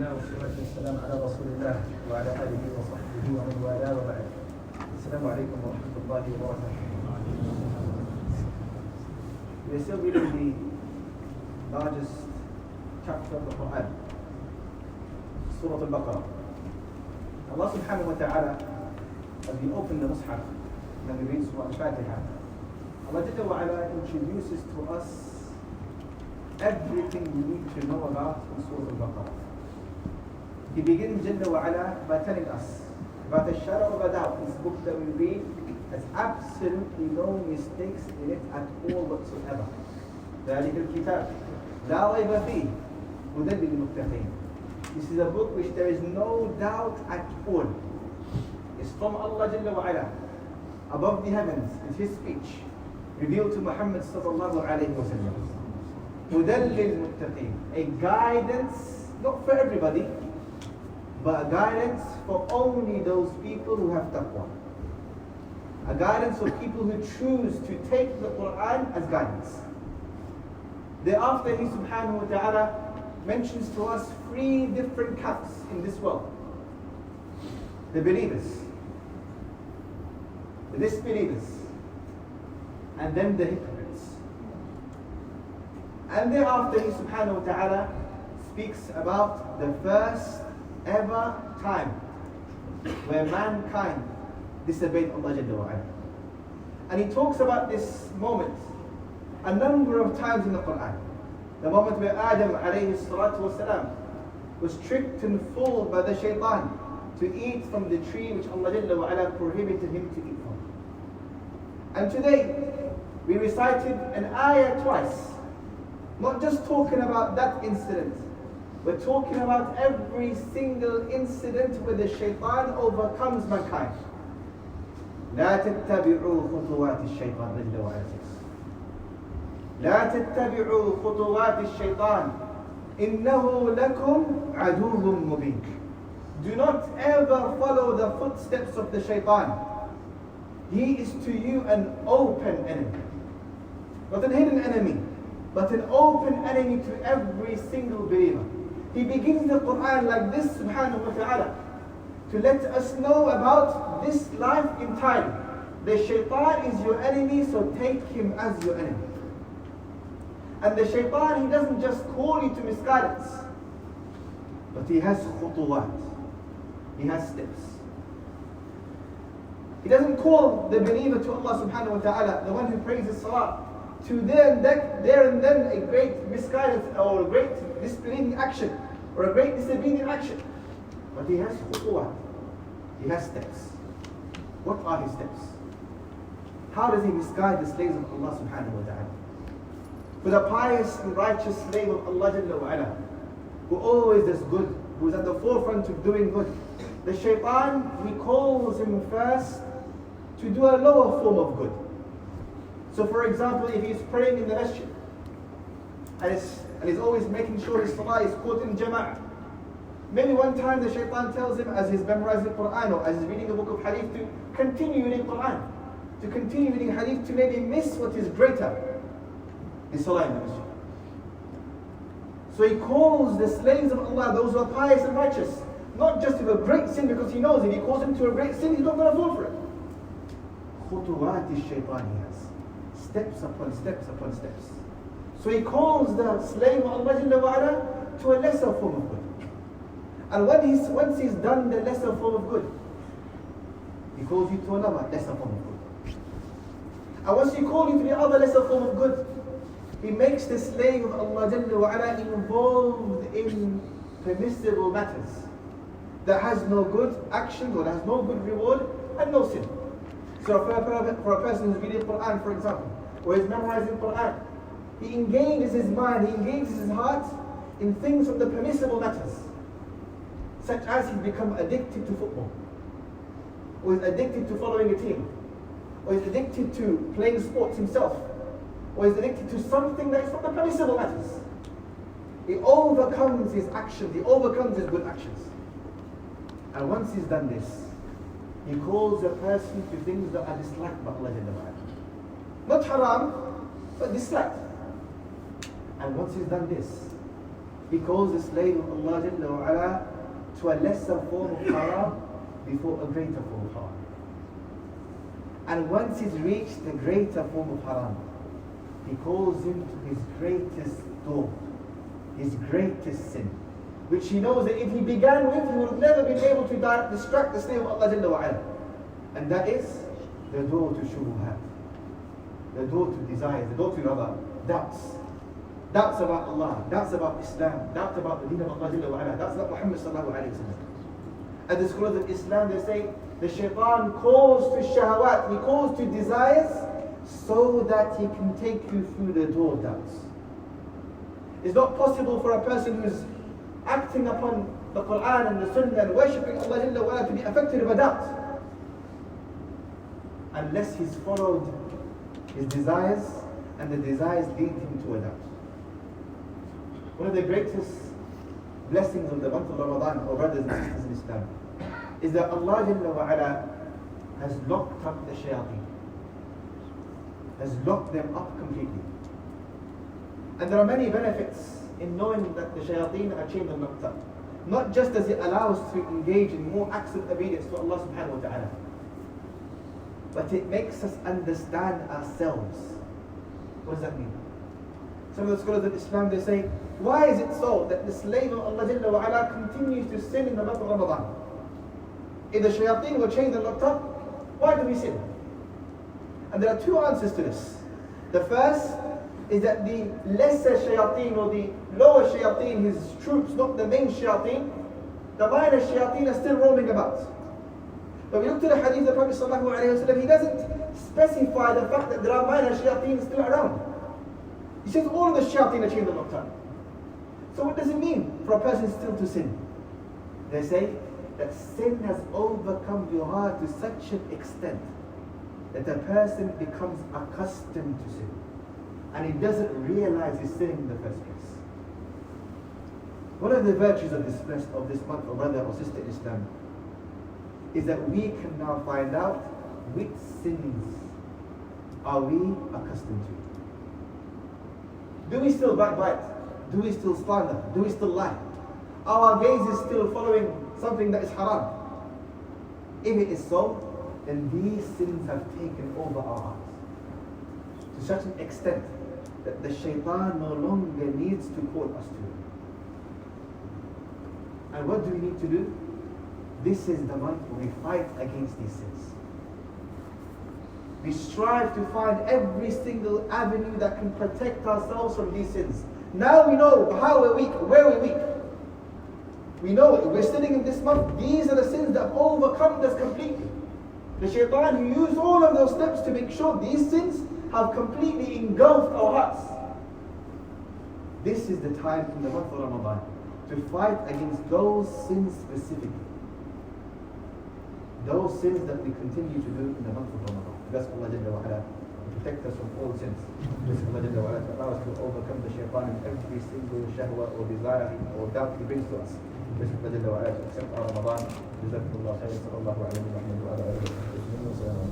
الله والصلاة والسلام على رسول الله وعلى آله وصحبه ومن والاه وبعد. السلام عليكم ورحمة الله وبركاته. We are still reading the largest chapter of the Quran, Surah Al-Baqarah. Allah subhanahu wa ta'ala, as we open the Mus'haf and we read Surah Al-Fatiha, Allah Jalla wa Ala introduces to us everything we need to know about in Surah Al-Baqarah. He begins Jalla wa Ala by telling us about the shadow of a doubt. This book that we read has absolutely no mistakes in it at all whatsoever. ذلك الكتاب لا ريب فيه هدى للمتقين. This is a book which there is no doubt at all. It's from Allah Jalla wa Ala, above the heavens. It's His speech revealed to Muhammad sallallahu alayhi wa sallam. هدى للمتقين, a guidance not for everybody, but a guidance for only those people who have taqwa. A guidance for people who choose to take the Quran as guidance. Thereafter, He subhanahu wa ta'ala mentions to us three different camps in this world: the believers, the disbelievers, and then the hypocrites. And thereafter, He subhanahu wa ta'ala speaks about the first ever time where mankind disobeyed Allah Jalla wa Ala. And He talks about this moment a number of times in the Quran. The moment where Adam alayhi salatu wasalam was tricked and fooled by the shaitan to eat from the tree which Allah Jalla wa Ala prohibited him to eat from. And today we recited an ayah twice, not just talking about that incident. We're talking about every single incident where the shaitan overcomes mankind. لا تتبعوا خطوات الشيطان جل وعلا. لا تتبعوا خطوات الشيطان إنه لكم عدو مبين. Do not ever follow the footsteps of the shaitan. He is to you an open enemy. Not a hidden enemy, but an open enemy to every single believer. He begins the Quran like this subhanahu wa ta'ala to let us know about this life entirely. The shaitan is your enemy, so take him as your enemy. And the shaitan, he doesn't just call you to misguidance, but he has khutuwat. He has steps. He doesn't call the believer to Allah subhanahu wa ta'ala, the one who prays his salah, to there and then a great misguidance or a great disbelieving action or a great disobedient action. But he has khutuwat. He has steps. What are his steps? How does he misguide the slaves of Allah subhanahu wa ta'ala? For the pious and righteous slave of Allah Jalla wa Ala, who always does good, who is at the forefront of doing good, the shaitan, he calls him first to do a lower form of good. So for example, if he's praying in the masjid and he's always making sure his salah is caught in jama'ah, maybe one time the shaitan tells him as he's memorizing the Quran or as he's reading a book of hadith to continue reading Quran, to continue reading hadith, to maybe miss what is greater, the salah in the masjid. So he calls the slaves of Allah, those who are pious and righteous, not just to a great sin, because he knows if he calls them to a great sin, he's not going to fall for it. Khutuwat shaitan, he has. Steps upon steps upon steps. So he calls the slave of Allah Jalla wa Ala to a lesser form of good. And once he's done the lesser form of good, he calls you to another lesser form of good. And once he calls you to the other lesser form of good, he makes the slave of Allah Jalla wa Ala involved in permissible matters that has no good actions or that has no good reward and no sin. So for a person who's reading Quran, for example, or is memorizing Quran, he engages his mind, he engages his heart in things from the permissible matters, such as he's become addicted to football, or is addicted to following a team, or is addicted to playing sports himself, or is addicted to something that is from the permissible matters. He overcomes his actions, he overcomes his good actions. And once he's done this, he calls a person to things that are disliked by Allah Jalla wa Ala. Not haram, but disliked. And once he's done this, He calls the slave of Allah Jalla wa Ala to a lesser form of haram before a greater form of haram. And once he's reached the greater form of haram, he calls him to his greatest door, his greatest sin, which he knows that if he began with, he would have never been able to distract the slave of Allah Jalla wa Ala. And that is the door to shubuhat, the door to desires, the door to rather doubts. Doubts about Allah, doubts about Islam, doubts about the deen of Allah Jalla wa Ala, doubts about Muhammad sallallahu alayhi wa sallam. And the scholars of Islam, they say, the shaitan calls to shahawat, he calls to desires, so that he can take you through the door of doubts. It's not possible for a person who's acting upon the Quran and the Sunnah and worshipping Allah Jalla wa Ala to be affected by doubt, unless he's followed his desires and the desires lead him to a doubt. One of the greatest blessings of the month of Ramadan, our brothers and sisters in Islam, is that Allah Jalla wa Ala has locked up the shayateen, has locked them up completely. And there are many benefits in knowing that the shayateen are chained and locked up. Not just does it allow us to engage in more acts of obedience to Allah subhanahu wa ta'ala, but it makes us understand ourselves. What does that mean? Some of the scholars of Islam, they say, why is it so that the slave of Allah Jalla wa Ala continues to sin in the month of Ramadan? If the shayateen were chained and locked up, why do we sin? And there are two answers to this. The first is that the lesser shayateen or the lower shayateen, his troops, not the main shayateen, the minor shayateen are still roaming about. But we look to the hadith of the Prophet sallallahu alayhi wa sallam, he doesn't specify the fact that there are minor shayateen still around. He says all of the shayateen are chained and locked up. So what does it mean for a person still to sin? They say that sin has overcome your heart to such an extent that a person becomes accustomed to sin, and he doesn't realize he's sinning in the first place. One of the virtues of this month, or brother or sister in Islam, is that we can now find out which sins are we accustomed to. Do we still backbite? Do we still slander? Do we still lie? Are our gazes still following something that is haram? If it is so, then these sins have taken over our hearts to such an extent that the shaitan no longer needs to call us to it. And what do we need to do? This is the month where we fight against these sins. We strive to find every single avenue that can protect ourselves from these sins. Now we know how we're weak, where we're weak. We know it. We're sitting in this month. These are the sins that have overcome us completely. The shaitan who used all of those steps to make sure these sins have completely engulfed our hearts. This is the time in the month of Ramadan to fight against those sins specifically. Those sins that we continue to do in the month of Ramadan. We ask Allah Jalla wa Ala to protect us from all sins. We ask Allah Jalla wa Ala to allow us to overcome the shaitan in every single shahwa or desire or doubt he brings to us. We ask Allah Jalla wa Ala to accept our Ramadan. Jazakumullah khairan. Sallallahu alayhi wa sallam.